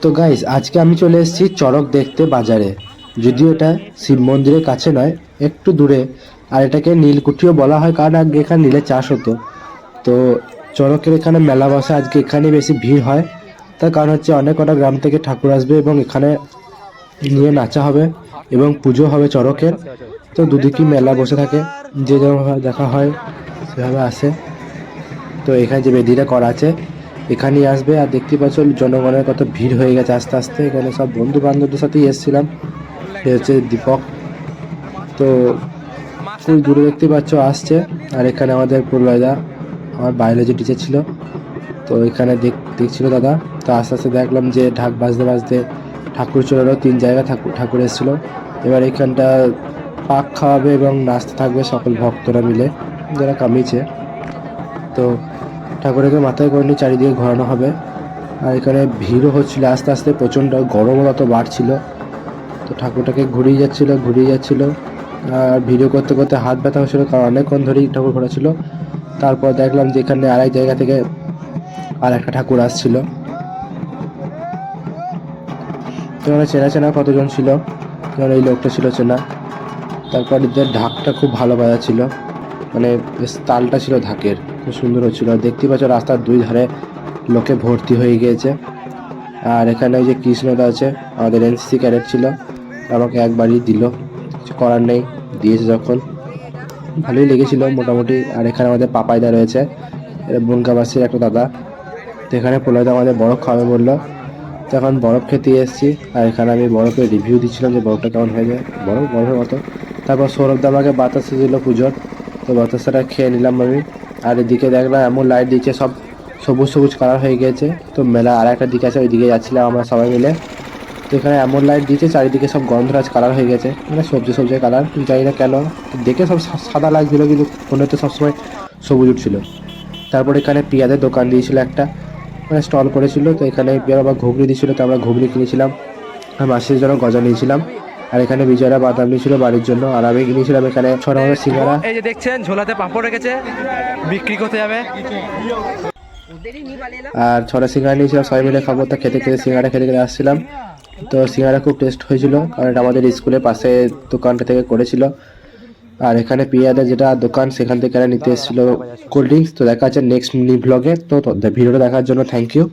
তো গাইস, আজকে আমি চলে এসেছি চড়ক দেখতে বাজারে। যদিও এটা শিব মন্দিরের কাছে নয়, একটু দূরে। আর এটাকে নীলকুঠিও বলা হয়, কারণ আগে এখানে নীলের চাষ হতো। তো চড়কের এখানে মেলা বসে, আজকে এখানে বেশি ভিড় হয়। তার কারণ হচ্ছে অনেক কটা গ্রাম থেকে ঠাকুর আসবে এবং এখানে নিয়ে নাচা হবে এবং পুজো হবে চড়কের। তো দুদিকই মেলা বসে থাকে, যে যেভাবে দেখা হয় সেভাবে আসে। তো এখানে যে বেদিটা করা আছে এখানেই আসবে। আর দেখতে পাচ্ছ জনগণের কত ভিড় হয়ে গেছে আস্তে আস্তে। এখানে সব বন্ধু বান্ধবদের সাথেই এসেছিলাম। সে হচ্ছে দীপক। তো খুব দূরে দেখতে পাচ্ছ আসছে। আর এখানে আমাদের প্রলয়দা, আমার বায়োলজি টিচার ছিল, তো এখানে দেখছিল দাদা। তো আস্তে আস্তে দেখলাম যে ঢাক বাজতে বাজতে ঠাকুর চলে এলো। 3 জায়গা ঠাকুর এসেছিলো। এবার এখানটা পাক খাওয়াবে এবং নাচতে থাকবে সকল ভক্তরা মিলে যারা কামিয়েছে। তো ঠাকুরকে মাথায় করে নিয়ে চারিদিকে ঘোরানো হবে। আর এখানে ভিড়ও হচ্ছিল আস্তে আস্তে, প্রচণ্ড গরমও তত বাড়ছিল। তো ঠাকুরটাকে ঘুরিয়ে যাচ্ছিল। আর ভিডিও করতে করতে হাত ব্যথা হচ্ছিলো, কারণ অনেকক্ষণ ধরেই ঠাকুর ঘোরাচ্ছিল। তারপর দেখলাম যে এখানে আরেক জায়গা থেকে আর একটা ঠাকুর আসছিল। তো চেনা চেনা কতজন ছিল, কারণ এই লোকটা ছিল চেনা। তারপর এদের ঢাকটা খুব ভালো বাজাচ্ছিল, মানে বেশ তালটা ছিল ঢাকের, খুব সুন্দর হচ্ছিল। দেখতে পাচ্ছ রাস্তার 2 ধারে লোকে ভর্তি হয়ে গিয়েছে। আর এখানে ওই যে কৃষ্ণদা আছে, আমাদের এনসিসি ক্যাডেট ছিল, আমাকে একবারই দিল, কিছু করার নেই, দিয়েছে যখন। ভালোই লেগেছিল মোটামুটি। আর এখানে আমাদের পাপাইদা রয়েছে, এটা বনকাবাসীর একটা দাদা। তো এখানে প্রলয়দা আমাদের বরফ খাওয়াবে বললো, তো এখন বরফ খেতে এসেছি। আর এখানে আমি বরফের রিভিউ দিচ্ছিলাম যে বরফটা কেমন হয়ে যায়, বরফের মতো। তারপর সৌরভদা আমাকে বাতাসা দিল পুজোর, তো বাতাসাটা খেয়ে নিলাম আমি। আর এদিকে দেখলাম এমন লাইট দিচ্ছে, সব সবুজ সবুজ কালার হয়ে গিয়েছে। তো মেলা আর একটা দিকে আছে, ওই দিকে যাচ্ছিলাম আমরা সবাই মিলে। তো এখানে এমন লাইট দিচ্ছে, চারিদিকে সব গন্ধরাজ কালার হয়ে গেছে, মানে সবজি সবজি কালার, জানি না কেন। দেখে সব সাদা লাগছিল, কিন্তু ফোনে তো সবসময় সবুজ উঠছিল। তারপর এখানে পেঁয়াজের দোকান দিয়েছিল একটা, মানে স্টল করেছিল। তো এখানে পেঁয়াজ আবার ঘুগনি দিয়েছিল, তো আমরা ঘুগনি কিনেছিলাম। আর মাসির জন্য গজা নিয়েছিলাম। আর এখানে বিজয়রা বাদাম নিয়েছিল বাড়ির জন্য। আর আমি কিনেছিলাম এখানে ছোট আমাদের সিঙ্গারা। এই যে দেখছেন ঝোলাতে পাঁপড় রেখেছে, বিক্রি করতে যাবে। আর ছটা সিঙ্গারা নিয়েছিলাম, সবাই মিলে খাবো। তা খেতে খেতে সিঙ্গারা খেতে খেতে আসছিলাম। তো সিঙ্গারা খুব টেস্ট হয়েছিল, কারণ এটা আমাদের স্কুলের পাশে দোকানটা থেকে করেছিল। আর এখানে পেঁয়াজের যেটা দোকান, সেখান থেকে নিতে এসেছিল কোল্ড ড্রিঙ্কস। তো দেখা যাচ্ছে নেক্সট মিনি ব্লগে। তো ভিডিওটা দেখার জন্য থ্যাংক ইউ।